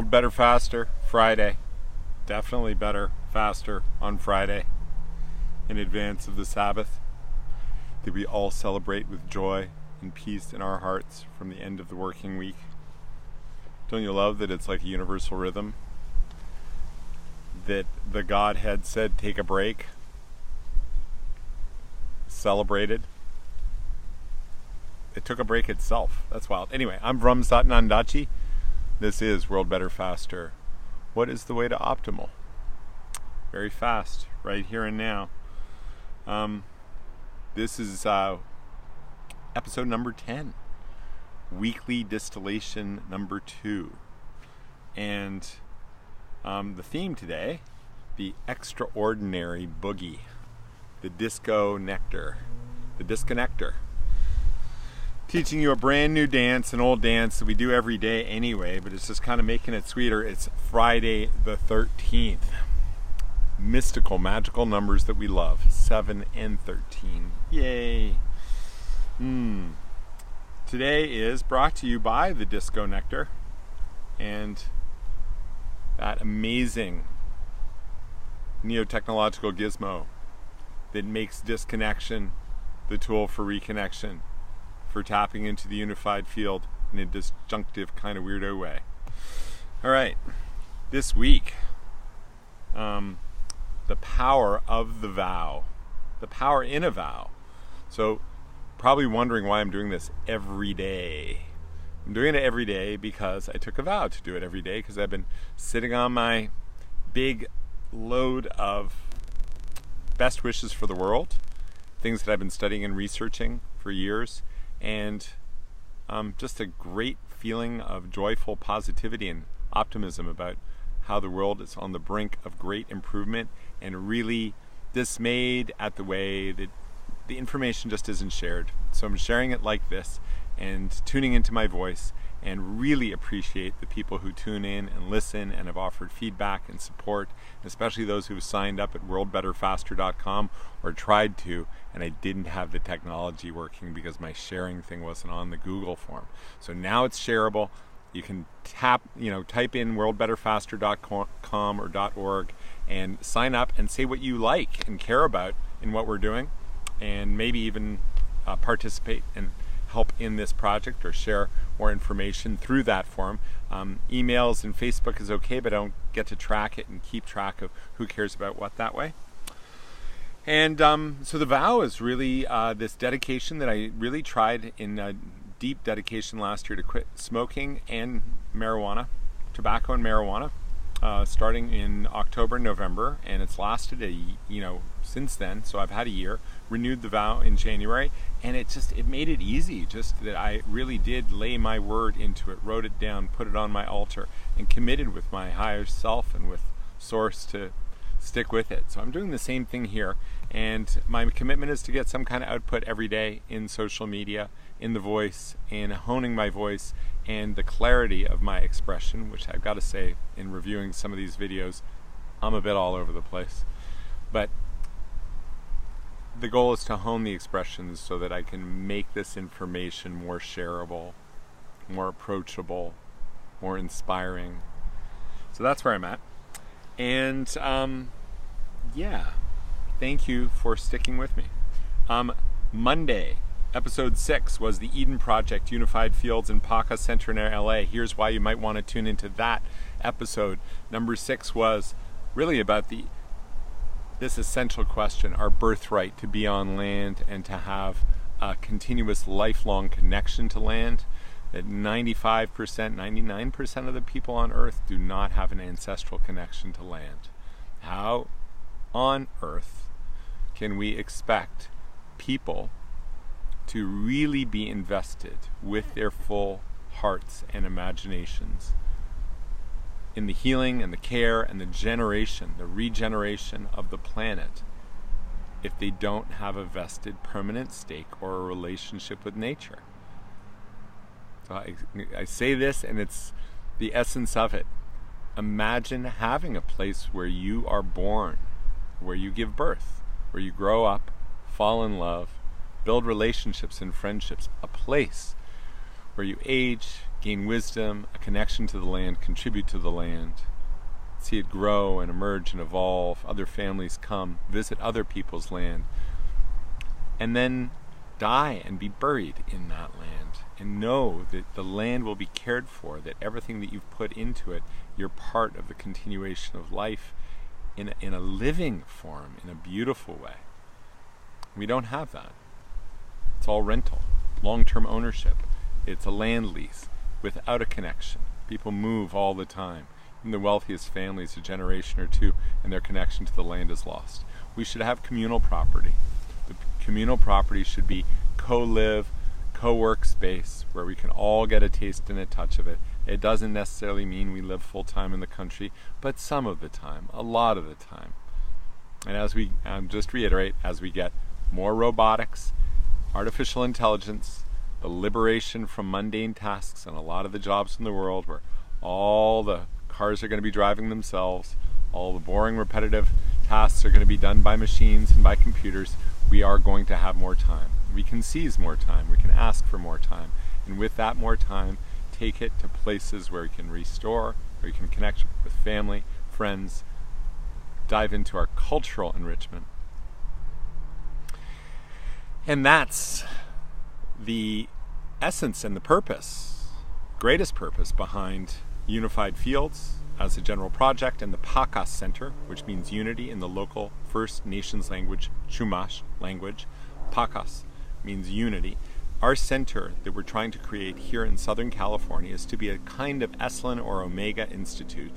World Better Faster, Friday. Definitely better, faster on Friday in advance of the Sabbath, that we all celebrate with joy and peace in our hearts from the end of the working week. Don't you love that it's like a universal rhythm? That the Godhead said, take a break, celebrated. It took a break itself. That's wild. Anyway, I'm Vrum Satnandachi. This is World Better Faster. What is the way to optimal? Very fast, right here and now. This is episode number 10. Weekly distillation number 2. And the theme today, the extraordinary boogie, the DiscoNectar, the DiscoNectar. Teaching you a brand new dance, an old dance that we do every day anyway, but it's just kind of making it sweeter. It's Friday the 13th. Mystical, magical numbers that we love, 7 and 13. Yay! Today is brought to you by the DiscoNectar and that amazing neo-technological gizmo that makes disconnection the tool for reconnection, for tapping into the unified field in a disjunctive kind of weirdo way. All right, this week, the power of the vow, the power in a vow. So probably wondering why I'm doing this every day. I'm doing it every day because I took a vow to do it every day, because I've been sitting on my big load of best wishes for the world, things that I've been studying and researching for years, and just a great feeling of joyful positivity and optimism about how the world is on the brink of great improvement, and really dismayed at the way that the information just isn't shared. So I'm sharing it like this and tuning into my voice, and really appreciate the people who tune in and listen and have offered feedback and support, especially those who have signed up at worldbetterfaster.com or tried to, and I didn't have the technology working because my sharing thing wasn't on the Google form. So now it's shareable. You can type in worldbetterfaster.com or .org and sign up and say what you like and care about in what we're doing, and maybe even participate and help in this project or share more information through that form. Emails and Facebook is okay, but I don't get to track it and keep track of who cares about what that way. And so the vow is really this dedication that I really tried in deep dedication last year to quit smoking and marijuana, tobacco and marijuana, starting in October, November, and it's lasted since then. So I've had a year, renewed the vow in January, and it made it easy, just that I really did lay my word into it, wrote it down, put it on my altar, and committed with my higher self and with Source to stick with it. So I'm doing the same thing here, and my commitment is to get some kind of output every day in social media, in the voice, in honing my voice, and the clarity of my expression, which I've got to say, in reviewing some of these videos, I'm a bit all over the place. But the goal is to hone the expressions so that I can make this information more shareable, more approachable, more inspiring. So that's where I'm at. And thank you for sticking with me. Monday, episode 6 was the Eden Project, Unified Fields in Pakas Center near LA. Here's why you might want to tune into that episode. Number 6 was really about this essential question, our birthright to be on land and to have a continuous lifelong connection to land. That 95%, 99% of the people on Earth do not have an ancestral connection to land. How on earth can we expect people to really be invested with their full hearts and imaginations in the healing and the care and the regeneration of the planet if they don't have a vested permanent stake or a relationship with nature? So I say this, and it's the essence of it. Imagine having a place where you are born, where you give birth, where you grow up, fall in love, build relationships and friendships, a place where you age, gain wisdom, a connection to the land, contribute to the land, see it grow and emerge and evolve, other families come, visit other people's land, and then die and be buried in that land, and know that the land will be cared for, that everything that you've put into it, you're part of the continuation of life in a living form, in a beautiful way. We don't have that. It's all rental, long-term ownership. It's a land lease without a connection. People move all the time. In the wealthiest families, a generation or two, and their connection to the land is lost. We should have communal property. The communal property should be co-live, co-work space where we can all get a taste and a touch of it. It doesn't necessarily mean we live full-time in the country, but some of the time, a lot of the time. And as we, just reiterate, as we get more robotics, artificial intelligence, the liberation from mundane tasks and a lot of the jobs in the world where all the cars are going to be driving themselves, all the boring repetitive tasks are going to be done by machines and by computers, we are going to have more time. We can seize more time, we can ask for more time, and with that more time, take it to places where we can restore, where we can connect with family, friends, dive into our cultural enrichment. And that's the essence and the purpose, greatest purpose behind Unified Fields as a general project, and the Pakas Center, which means unity in the local First Nations language, Chumash language. Pakas means unity. Our center that we're trying to create here in Southern California is to be a kind of Esalen or Omega Institute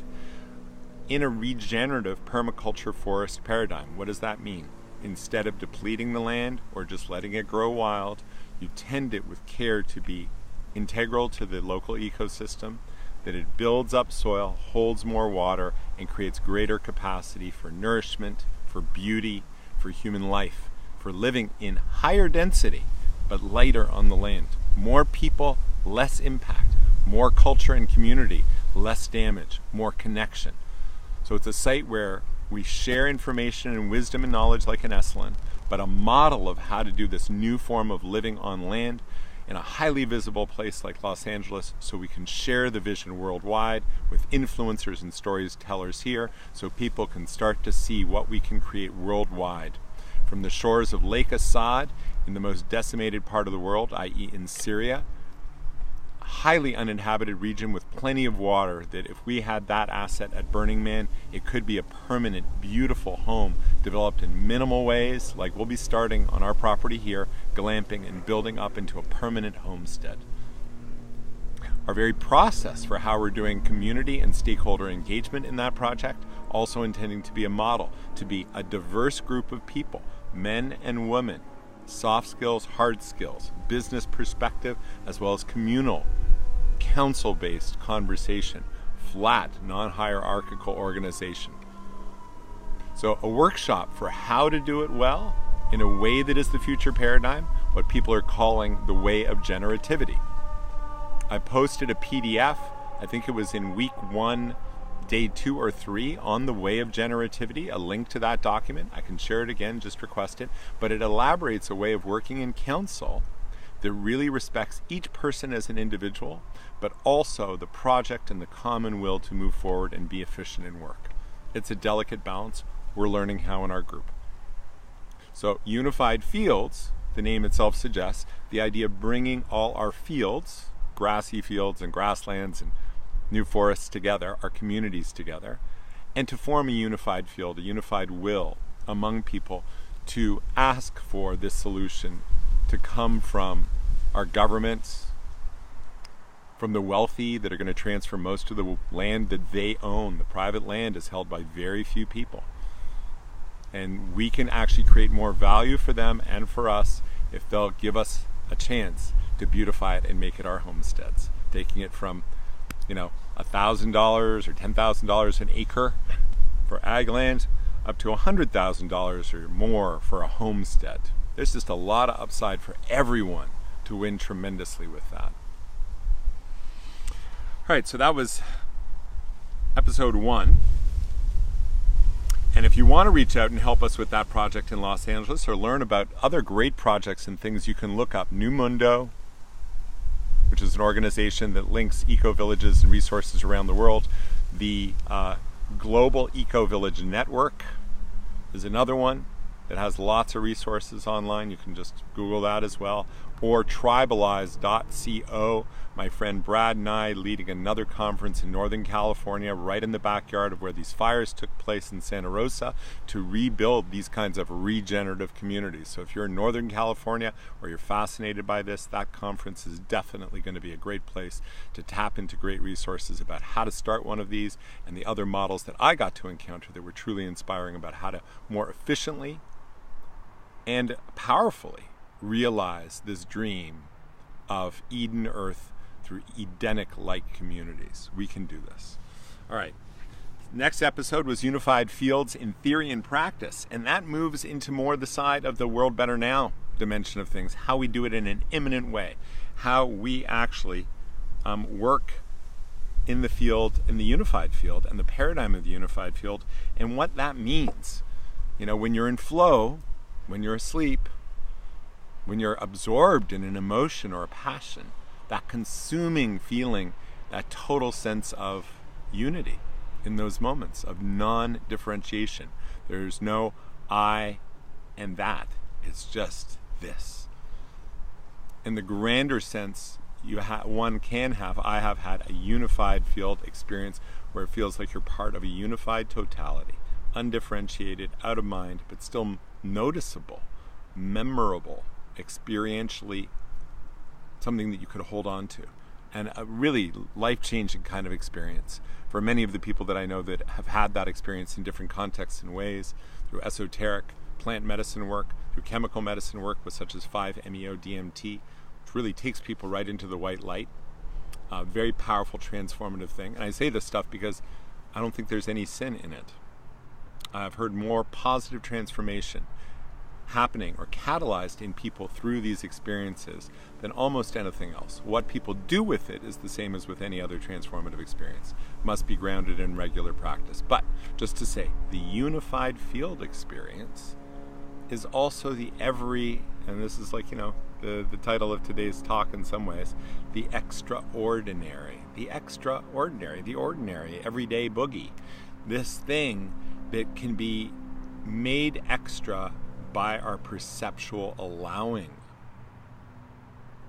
in a regenerative permaculture forest paradigm. What does that mean? Instead of depleting the land or just letting it grow wild, you tend it with care to be integral to the local ecosystem, that it builds up soil, holds more water, and creates greater capacity for nourishment, for beauty, for human life, for living in higher density, but lighter on the land. More people, less impact. More culture and community, less damage, more connection. So it's a site where we share information and wisdom and knowledge like an Esalen, but a model of how to do this new form of living on land in a highly visible place like Los Angeles, so we can share the vision worldwide with influencers and storytellers here, so people can start to see what we can create worldwide. From the shores of Lake Assad in the most decimated part of the world, i.e. in Syria, a highly uninhabited region with plenty of water, that if we had that asset at Burning Man, it could be a permanent, beautiful home developed in minimal ways, like we'll be starting on our property here, glamping and building up into a permanent homestead. Our very process for how we're doing community and stakeholder engagement in that project, also intending to be a model, to be a diverse group of people, men and women, soft skills, hard skills, business perspective, as well as communal, council-based conversation, flat, non-hierarchical organization. So a workshop for how to do it well in a way that is the future paradigm, what people are calling the way of generativity. I posted a PDF, I think it was in week 1, day 2 or 3, on the way of generativity, a link to that document. I can share it again, just request it. But it elaborates a way of working in council that really respects each person as an individual, but also the project and the common will to move forward and be efficient in work. It's a delicate balance. We're learning how in our group. So Unified Fields, the name itself suggests, the idea of bringing all our fields, grassy fields and grasslands and new forests together, our communities together, and to form a unified field, a unified will among people to ask for this solution to come from our governments, from the wealthy that are going to transfer most of the land that they own. The private land is held by very few people. And we can actually create more value for them and for us if they'll give us a chance to beautify it and make it our homesteads, taking it from $1,000 or $10,000 an acre for ag land up to $100,000 or more for a homestead. There's just a lot of upside for everyone to win tremendously with that. All right, so that was episode 1. And if you want to reach out and help us with that project in Los Angeles or learn about other great projects and things, you can look up New Mundo, which is an organization that links eco-villages and resources around the world. The Global Eco-Village Network is another one that has lots of resources online. You can just Google that as well. Or tribalize.co. My friend Brad and I leading another conference in Northern California, right in the backyard of where these fires took place in Santa Rosa, to rebuild these kinds of regenerative communities. So if you're in Northern California or you're fascinated by this, that conference is definitely going to be a great place to tap into great resources about how to start one of these, and the other models that I got to encounter that were truly inspiring about how to more efficiently and powerfully realize this dream of Eden Earth through Edenic-like communities. We can do this. All right. Next episode was Unified Fields in Theory and Practice, and that moves into more the side of the World Better Now dimension of things, how we do it in an imminent way, how we actually work in the field, in the unified field, and the paradigm of the unified field, and what that means. You know, when you're in flow, when you're asleep, when you're absorbed in an emotion or a passion, that consuming feeling, that total sense of unity in those moments of non-differentiation. There's no I and that. It's just this. In the grander sense, one can have, I have had a unified field experience where it feels like you're part of a unified totality, undifferentiated, out of mind, but still noticeable, memorable, experientially something that you could hold on to, and a really life-changing kind of experience for many of the people that I know that have had that experience in different contexts and ways, through esoteric plant medicine work, through chemical medicine work with such as 5-MeO-DMT, which really takes people right into the white light. Very powerful, transformative thing. And I say this stuff because I don't think there's any sin in it. I've heard more positive transformation happening or catalyzed in people through these experiences than almost anything else. What people do with it is the same as with any other transformative experience. Must be grounded in regular practice. But just to say, the unified field experience is also the and this is like, you know, the title of today's talk in some ways, the extraordinary. The extraordinary, the ordinary, everyday boogie. This thing that can be made extra by our perceptual allowing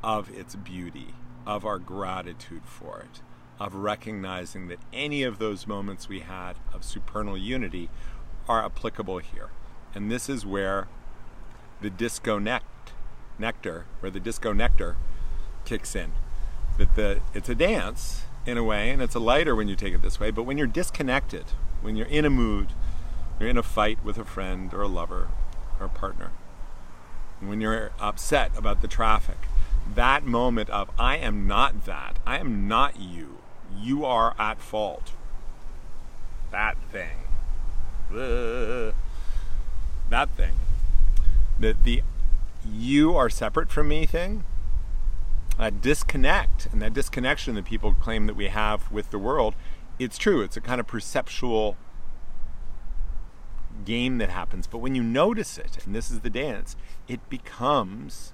of its beauty, of our gratitude for it, of recognizing that any of those moments we had of supernal unity are applicable here. And this is where the DiscoNectar kicks in. That it's a dance in a way, and it's a lighter when you take it this way, but when you're disconnected, when you're in a mood, you're in a fight with a friend or a lover or a partner, when you're upset about the traffic, that moment of I am not that, I am not you, you are at fault, that thing, that the you are separate from me thing, that disconnect and that disconnection that people claim that we have with the world, it's true, it's a kind of perceptual game that happens, but when you notice it, and this is the dance, it becomes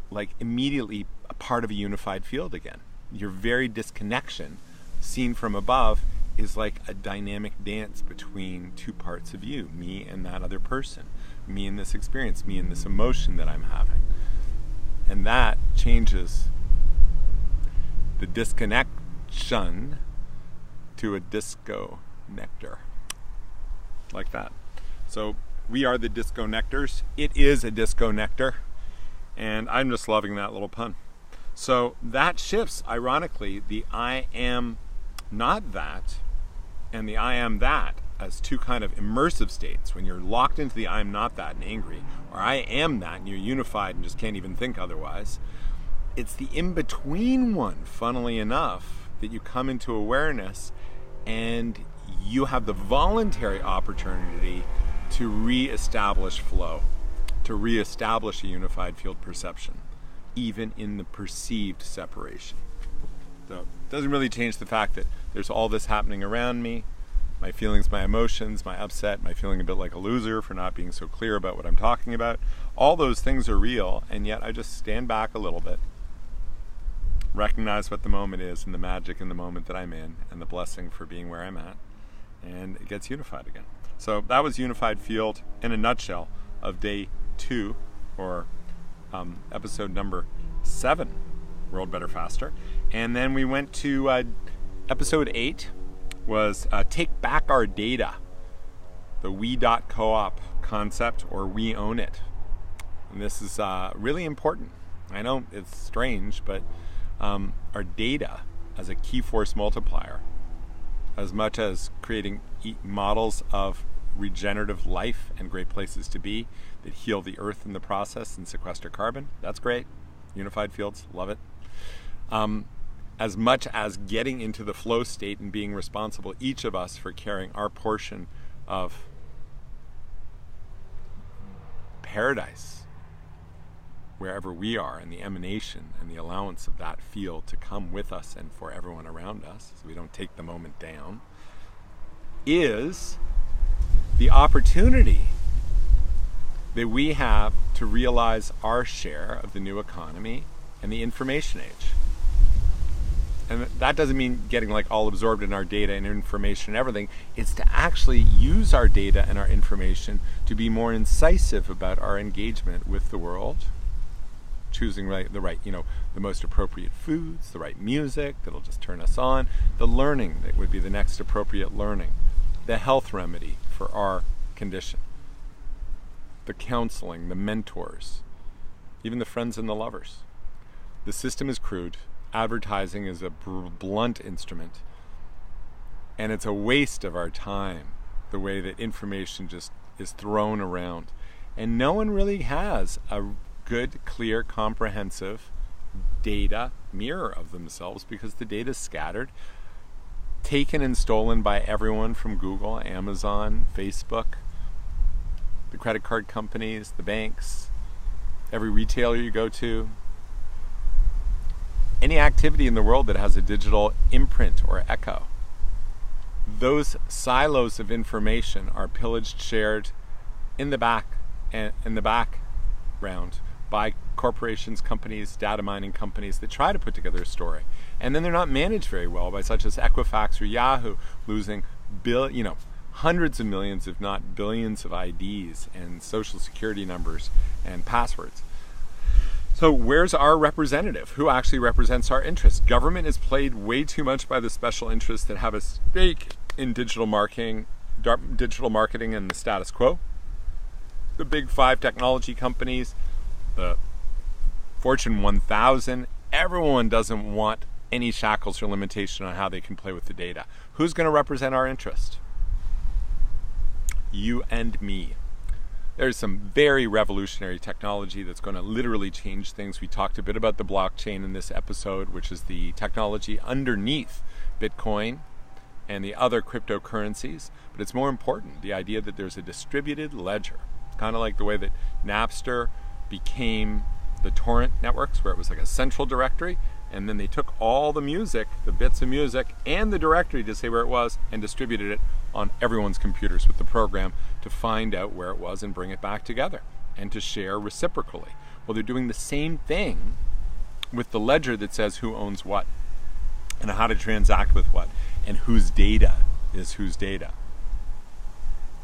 like immediately a part of a unified field again. Your very disconnection, seen from above, is like a dynamic dance between two parts of you, me and that other person, me and this experience, me and this emotion that I'm having. And that changes the disconnection to a DiscoNectar. Like that. So we are the DiscoNectars. It is a DiscoNectar, and I'm just loving that little pun. So that shifts, ironically, the I am not that and the I am that as two kind of immersive states. When you're locked into the I am not that and angry, or I am that and you're unified and just can't even think otherwise, it's the in-between one, funnily enough, that you come into awareness and you have the voluntary opportunity to re-establish flow, to re-establish a unified field perception, even in the perceived separation. So it doesn't really change the fact that there's all this happening around me, my feelings, my emotions, my upset, my feeling a bit like a loser for not being so clear about what I'm talking about. All those things are real, and yet I just stand back a little bit, recognize what the moment is and the magic in the moment that I'm in and the blessing for being where I'm at, and it gets unified again. So that was Unified Field in a nutshell of day 2, or episode number 7, World Better Faster. And then we went to episode 8 was Take Back Our Data, the We.coop concept, or We Own It. And this is really important. I know it's strange, but our data as a key force multiplier, as much as creating models of regenerative life and great places to be that heal the earth in the process and sequester carbon, that's great. Unified fields, love it. As much as getting into the flow state and being responsible, each of us, for carrying our portion of paradise wherever we are, and the emanation and the allowance of that field to come with us and for everyone around us, so we don't take the moment down, is the opportunity that we have to realize our share of the new economy and the information age. And that doesn't mean getting like all absorbed in our data and information and everything. It's to actually use our data and our information to be more incisive about our engagement with the world, choosing the most appropriate foods, the right music that'll just turn us on, the learning that would be the next appropriate learning, the health remedy for our condition, the counseling, the mentors, even the friends and the lovers. The system is crude. Advertising is a blunt instrument, and it's a waste of our time, the way that information just is thrown around. And no one really has a good, clear, comprehensive data mirror of themselves, because the data is scattered, taken and stolen by everyone from Google, Amazon, Facebook, the credit card companies, the banks, every retailer you go to. Any activity in the world that has a digital imprint or echo. Those silos of information are pillaged, shared in the background by corporations, companies, data mining companies that try to put together a story. And then they're not managed very well by such as Equifax or Yahoo, losing hundreds of millions, if not billions, of IDs and social security numbers and passwords. So where's our representative? Who actually represents our interests? Government is played way too much by the special interests that have a stake in digital marketing and the status quo. The big 5 technology companies, the Fortune 1000, everyone doesn't want any shackles or limitation on how they can play with the data. Who's going to represent our interest? You and me. There's some very revolutionary technology that's going to literally change things. We talked a bit about the blockchain in this episode, which is the technology underneath Bitcoin and the other cryptocurrencies. But it's more important, the idea that there's a distributed ledger. It's kind of like the way that Napster became the torrent networks, where it was like a central directory, and then they took all the music, the bits of music, and the directory to say where it was, and distributed it on everyone's computers with the program to find out where it was and bring it back together and to share reciprocally. Well, they're doing the same thing with the ledger that says who owns what and how to transact with what and whose data is whose data.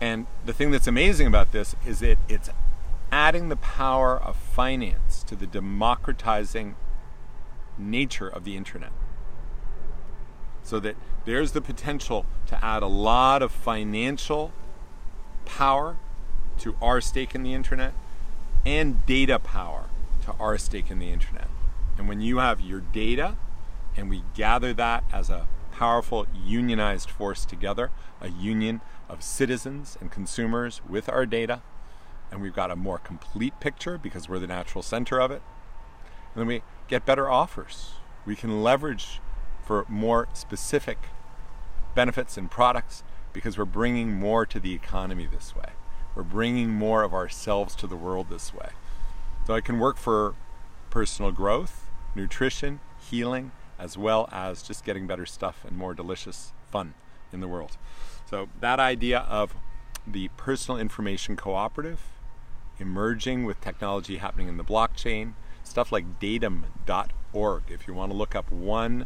And the thing that's amazing about this is that it's adding the power of finance to the democratizing nature of the internet. So that there's the potential to add a lot of financial power to our stake in the internet and data power to our stake in the internet. And when you have your data and we gather that as a powerful unionized force together, a union of citizens and consumers with our data, and we've got a more complete picture because we're the natural center of it, and then we get better offers. We can leverage for more specific benefits and products because we're bringing more to the economy this way. We're bringing more of ourselves to the world this way. So I can work for personal growth, nutrition, healing, as well as just getting better stuff and more delicious fun in the world. So that idea of the personal information cooperative emerging with technology happening in the blockchain, stuff like datum.org WBF.org if you want to look up one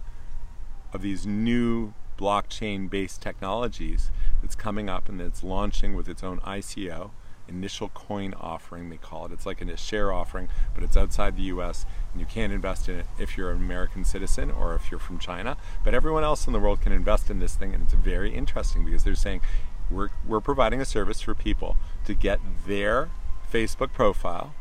of these new blockchain-based technologies that's coming up and that's launching with its own ICO, initial coin offering they call it. It's like a share offering, but it's outside the US, and you can't invest in it if you're an American citizen or if you're from China, but everyone else in the world can invest in this thing. And it's very interesting because they're saying we're providing a service for people to get their Facebook profile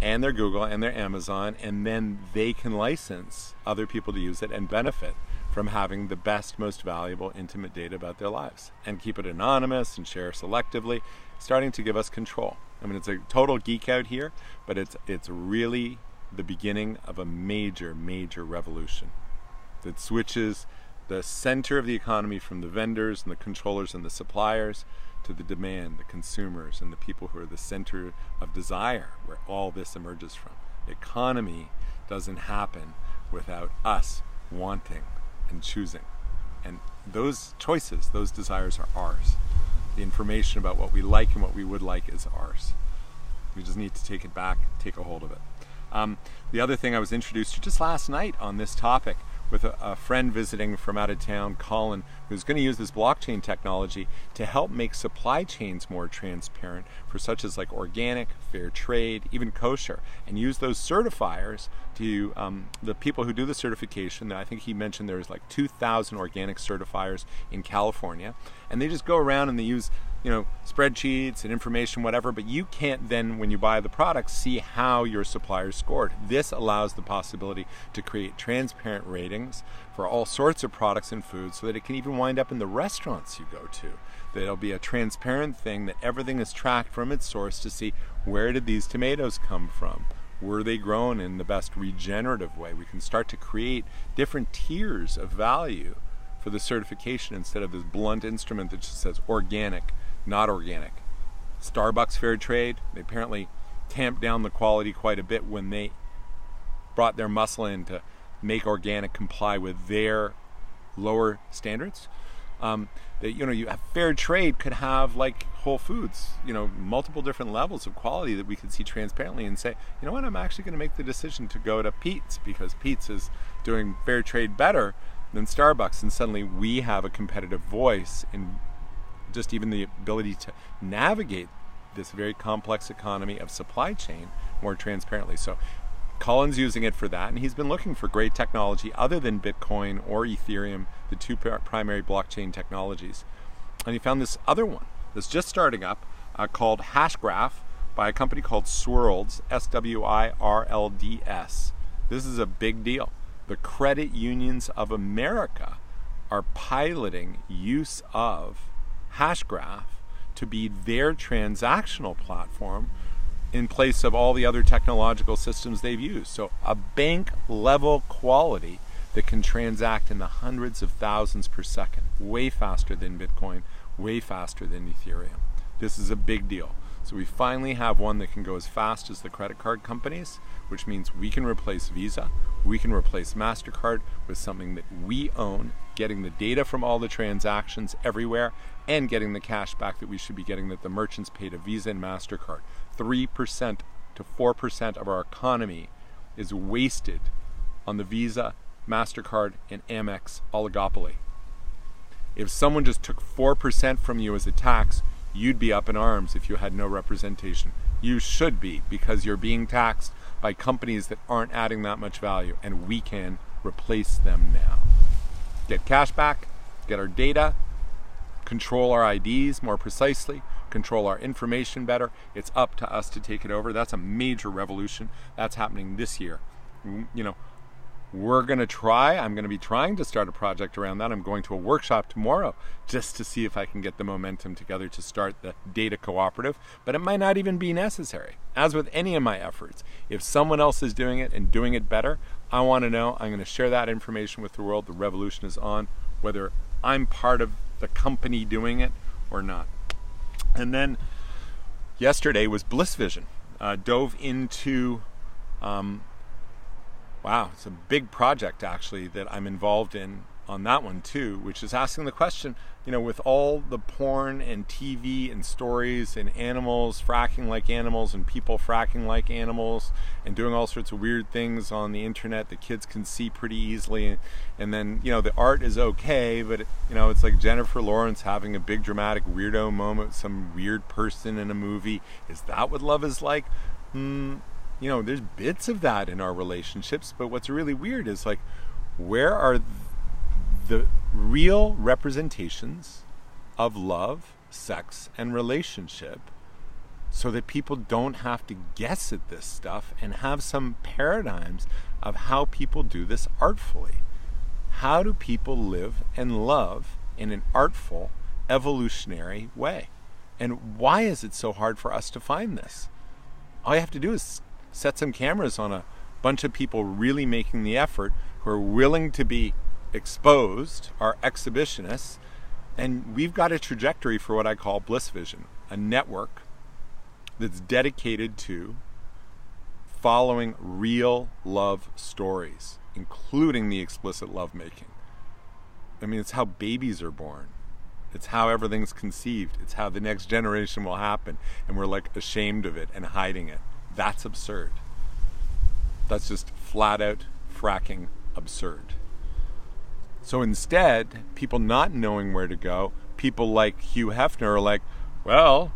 and their Google and their Amazon, and then they can license other people to use it and benefit from having the best, most valuable, intimate data about their lives, and keep it anonymous and share selectively, starting to give us control. I mean, it's a total geek out here, but it's really the beginning of a major, major revolution that switches the center of the economy from the vendors and the controllers and the suppliers to the demand, the consumers, and the people who are the center of desire, where all this emerges from. The economy doesn't happen without us wanting and choosing. And those choices, those desires are ours. The information about what we like and what we would like is ours. We just need to take it back, take a hold of it. The other thing I was introduced to just last night on this topic with a friend visiting from out of town, Colin, who's going to use this blockchain technology to help make supply chains more transparent for such as like organic, fair trade, even kosher, and use those certifiers to the people who do the certification. I think he mentioned there's like 2,000 organic certifiers in California, and they just go around and they use spreadsheets and information, whatever, but you can't then, when you buy the product, see how your supplier scored. This allows the possibility to create transparent ratings for all sorts of products and foods so that it can even wind up in the restaurants you go to. That it'll be a transparent thing, that everything is tracked from its source to see where did these tomatoes come from? Were they grown in the best regenerative way? We can start to create different tiers of value for the certification instead of this blunt instrument that just says organic, not organic. Starbucks Fair Trade, they apparently tamped down the quality quite a bit when they brought their muscle in to make organic comply with their lower standards. You have fair trade could have like Whole Foods, multiple different levels of quality that we could see transparently and say, you know what, I'm actually going to make the decision to go to Pete's because Pete's is doing fair trade better than Starbucks, and suddenly we have a competitive voice in just even the ability to navigate this very complex economy of supply chain more transparently. So Colin's using it for that, and he's been looking for great technology other than Bitcoin or Ethereum, the two primary blockchain technologies. And he found this other one that's just starting up called Hashgraph by a company called Swirlds, SWIRLDS. This is a big deal. The credit unions of America are piloting use of Hashgraph to be their transactional platform in place of all the other technological systems they've used. So a bank level quality that can transact in the hundreds of thousands per second, way faster than Bitcoin, way faster than Ethereum. This is a big deal. So we finally have one that can go as fast as the credit card companies, which means we can replace Visa, we can replace MasterCard with something that we own, getting the data from all the transactions everywhere, and getting the cash back that we should be getting that the merchants pay to Visa and MasterCard. 3% to 4% of our economy is wasted on the Visa, MasterCard, and Amex oligopoly. If someone just took 4% from you as a tax, you'd be up in arms if you had no representation. You should be, because you're being taxed by companies that aren't adding that much value, and we can replace them now. Get cash back, get our data, control our IDs more precisely, control our information better. It's up to us to take it over. That's a major revolution. That's happening this year. I'm going to be trying to start a project around that. I'm going to a workshop tomorrow just to see if I can get the momentum together to start the data cooperative, but it might not even be necessary. As with any of my efforts, if someone else is doing it and doing it better, I want to know. I'm going to share that information with the world. The revolution is on, whether I'm part of the company doing it or not. And then yesterday was Bliss Vision. Dove into wow, it's a big project actually that I'm involved in on that one too, which is asking the question, with all the porn and TV and stories and animals fracking like animals and people fracking like animals and doing all sorts of weird things on the internet that kids can see pretty easily, and then the art is okay, but it's like Jennifer Lawrence having a big dramatic weirdo moment with some weird person in a movie. Is that what love is like? There's bits of that in our relationships, but what's really weird is like, where are the real representations of love, sex, and relationship, so that people don't have to guess at this stuff and have some paradigms of how people do this artfully? How do people live and love in an artful, evolutionary way? And why is it so hard for us to find this? All you have to do is set some cameras on a bunch of people really making the effort, who are willing to be exposed, are exhibitionists, and we've got a trajectory for what I call Bliss Vision, a network that's dedicated to following real love stories, including the explicit lovemaking. I mean, it's how babies are born. It's how everything's conceived. It's how the next generation will happen, and we're like ashamed of it and hiding it. That's absurd. That's just flat out fracking absurd. So instead, people not knowing where to go, people like Hugh Hefner are like, well,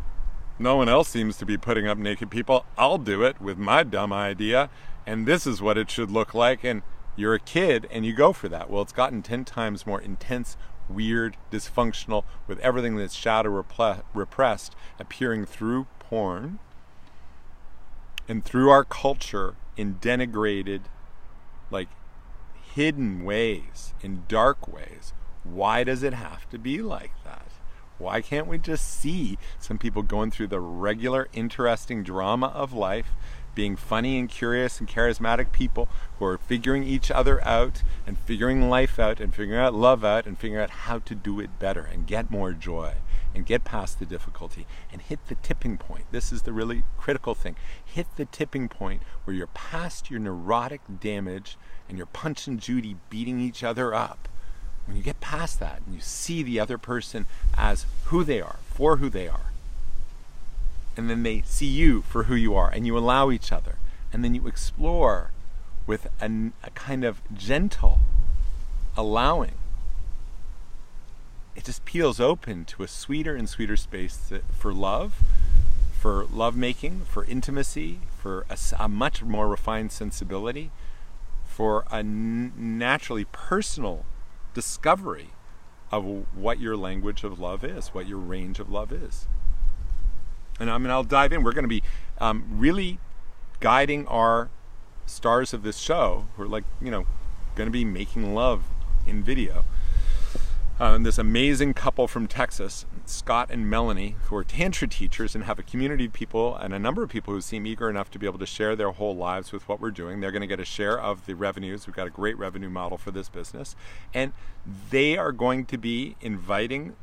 no one else seems to be putting up naked people. I'll do it with my dumb idea, and this is what it should look like. And you're a kid and you go for that. Well, it's gotten 10 times more intense, weird, dysfunctional, with everything that's shadow repressed appearing through porn and through our culture in denigrated, like, hidden ways, in dark ways. Why does it have to be like that? Why can't we just see some people going through the regular, interesting drama of life, being funny and curious and charismatic people who are figuring each other out and figuring life out and figuring out love out and figuring out how to do it better and get more joy and get past the difficulty and hit the tipping point. This is the really critical thing. Hit the tipping point where you're past your neurotic damage and you're Punch and Judy beating each other up. When you get past that and you see the other person as who they are, for who they are, and then they see you for who you are, and you allow each other, and then you explore with a kind of gentle allowing, it just peels open to a sweeter and sweeter space for love, for lovemaking, for intimacy, for a much more refined sensibility, for a naturally personal discovery of what your language of love is, what your range of love is. And I'll dive in. We're going to be really guiding our stars of this show, who are going to be making love in video. And this amazing couple from Texas, Scott and Melanie, who are Tantra teachers and have a community of people and a number of people who seem eager enough to be able to share their whole lives with what we're doing. They're going to get a share of the revenues. We've got a great revenue model for this business. And they are going to be inviting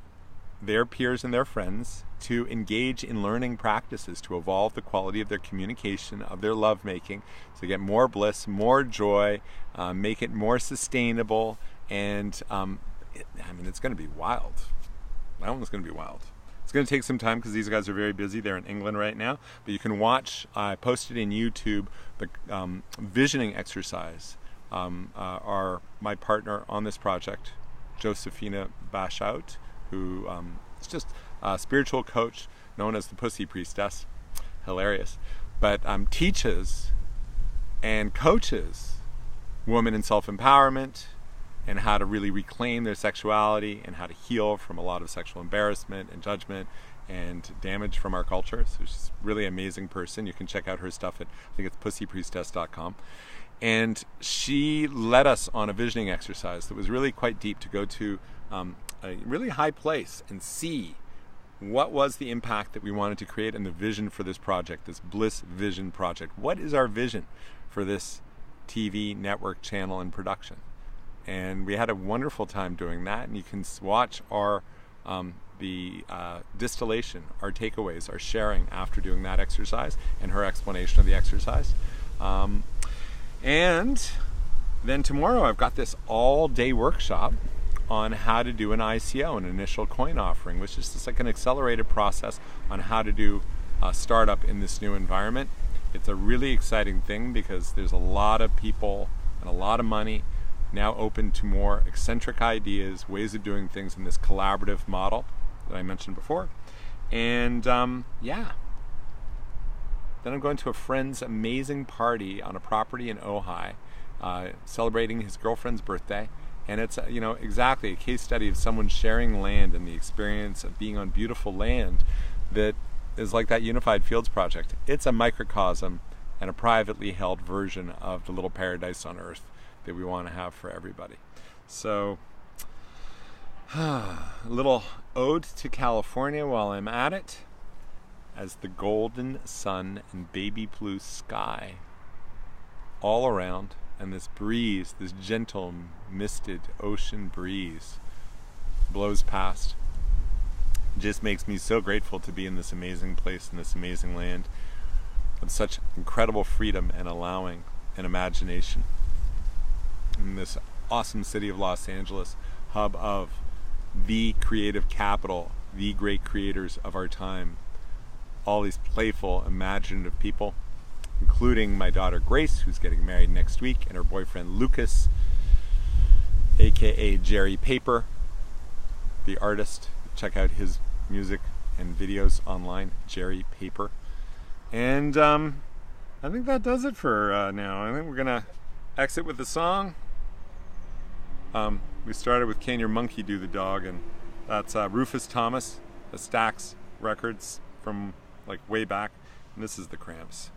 their peers and their friends to engage in learning practices to evolve the quality of their communication, of their lovemaking, to get more bliss, more joy, make it more sustainable, and it's going to be wild. That one's going to be wild. It's going to take some time because these guys are very busy. They're in England right now, but you can watch. I posted in YouTube the visioning exercise. My partner on this project, Josephina Bashout, who is just a spiritual coach known as the Pussy Priestess, hilarious, but teaches and coaches women in self-empowerment and how to really reclaim their sexuality and how to heal from a lot of sexual embarrassment and judgment and damage from our culture. So she's a really amazing person. You can check out her stuff at, I think it's pussypriestess.com. And she led us on a visioning exercise that was really quite deep, to go to a really high place and see what was the impact that we wanted to create and the vision for this project, this Bliss Vision project. What is our vision for this TV network channel and production? And we had a wonderful time doing that, and you can watch our distillation, our takeaways, our sharing after doing that exercise and her explanation of the exercise. And then tomorrow I've got this all-day workshop on how to do an ICO, an initial coin offering, which is just like an accelerated process on how to do a startup in this new environment. It's a really exciting thing because there's a lot of people and a lot of money now open to more eccentric ideas, ways of doing things in this collaborative model that I mentioned before. And yeah. Then I'm going to a friend's amazing party on a property in Ojai, celebrating his girlfriend's birthday. And it's, you know, exactly a case study of someone sharing land and the experience of being on beautiful land that is like that Unified Fields project. It's a microcosm and a privately held version of the little paradise on earth that we want to have for everybody. So, a little ode to California while I'm at it, as the golden sun and baby blue sky all around, and this breeze, this gentle, misted ocean breeze blows past. It just makes me so grateful to be in this amazing place, in this amazing land, with such incredible freedom and allowing and imagination. In this awesome city of Los Angeles, hub of the creative capital, the great creators of our time, all these playful, imaginative people, including my daughter Grace, who's getting married next week, and her boyfriend Lucas, aka Jerry Paper, the artist. Check out his music and videos online, Jerry Paper. And I think that does it for now. I think we're gonna exit with the song. We started with Can Your Monkey Do the Dog, and that's Rufus Thomas, the Stax Records from like way back, and this is the Cramps.